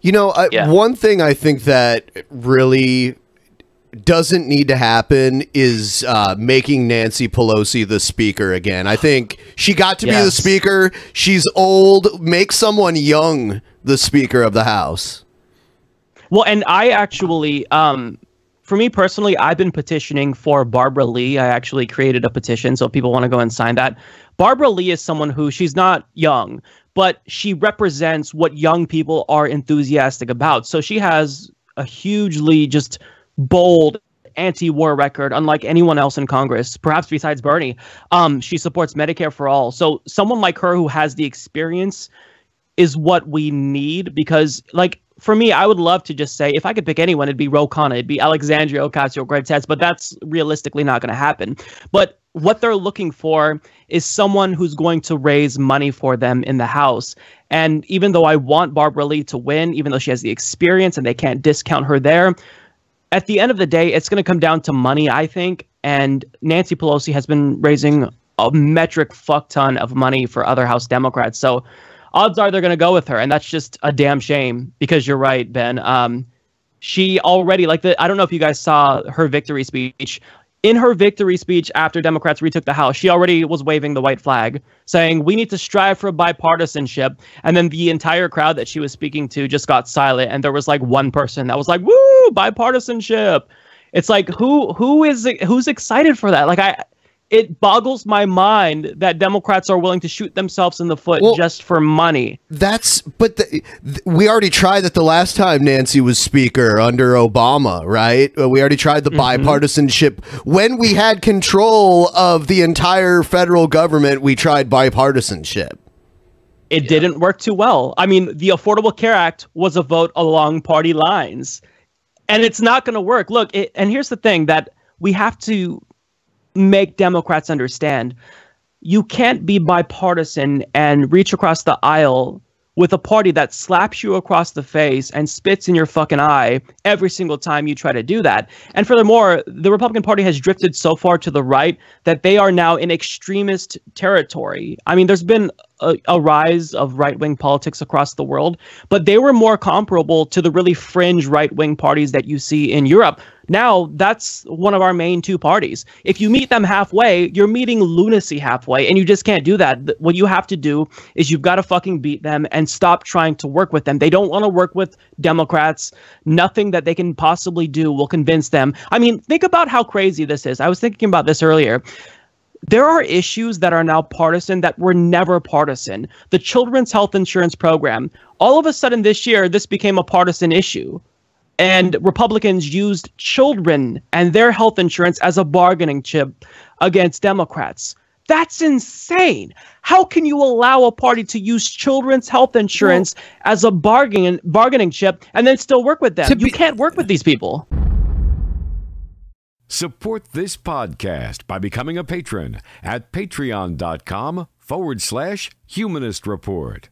You know, one thing I think that really doesn't need to happen is making Nancy Pelosi the speaker again. I think she got to be the speaker. She's old. Make someone young the speaker of the House. Well, and I actually, for me personally, I've been petitioning for Barbara Lee. I actually created a petition, so if people want to go and sign that. Barbara Lee is someone who, she's not young, but she represents what young people are enthusiastic about. So she has a hugely just bold anti-war record, unlike anyone else in Congress, perhaps besides Bernie. She supports Medicare for all. So someone like her who has the experience is what we need, because, like, for me, I would love to just say, if I could pick anyone, it'd be Ro Khanna, it'd be Alexandria Ocasio-Cortez, but that's realistically not going to happen. But what they're looking for is someone who's going to raise money for them in the House. And even though I want Barbara Lee to win, even though she has the experience and they can't discount her there, at the end of the day, it's going to come down to money, I think. And Nancy Pelosi has been raising a metric fuck ton of money for other House Democrats. So odds are they're going to go with her. And that's just a damn shame, because you're right, Ben. She already, like, I don't know if you guys saw her victory speech. In her victory speech after Democrats retook the House, she already was waving the white flag, saying, we need to strive for bipartisanship. And then the entire crowd that she was speaking to just got silent. And there was like one person that was like, woo, bipartisanship. It's like, who's excited for that? Like, it boggles my mind that Democrats are willing to shoot themselves in the foot just for money. We already tried that the last time Nancy was speaker under Obama, right? We already tried the bipartisanship. When we had control of the entire federal government, we tried bipartisanship. It didn't work too well. I mean, the Affordable Care Act was a vote along party lines, and it's not going to work. Look, and here's the thing that we have to make Democrats understand. You can't be bipartisan and reach across the aisle with a party that slaps you across the face and spits in your fucking eye every single time you try to do that. And furthermore, the Republican Party has drifted so far to the right that they are now in extremist territory. I mean, there's been a rise of right-wing politics across the world, but they were more comparable to the really fringe right-wing parties that you see in Europe. Now, that's one of our main two parties. If you meet them halfway, you're meeting lunacy halfway, and you just can't do that. What you have to do is you've got to fucking beat them and stop trying to work with them. They don't want to work with Democrats. Nothing that they can possibly do will convince them. I mean, think about how crazy this is. I was thinking about this earlier. There are issues that are now partisan that were never partisan. The children's health insurance program, all of a sudden this year, this became a partisan issue. And Republicans used children and their health insurance as a bargaining chip against Democrats. That's insane. How can you allow a party to use children's health insurance as a bargaining chip and then still work with them? You can't work with these people. Support this podcast by becoming a patron at patreon.com/Humanist Report.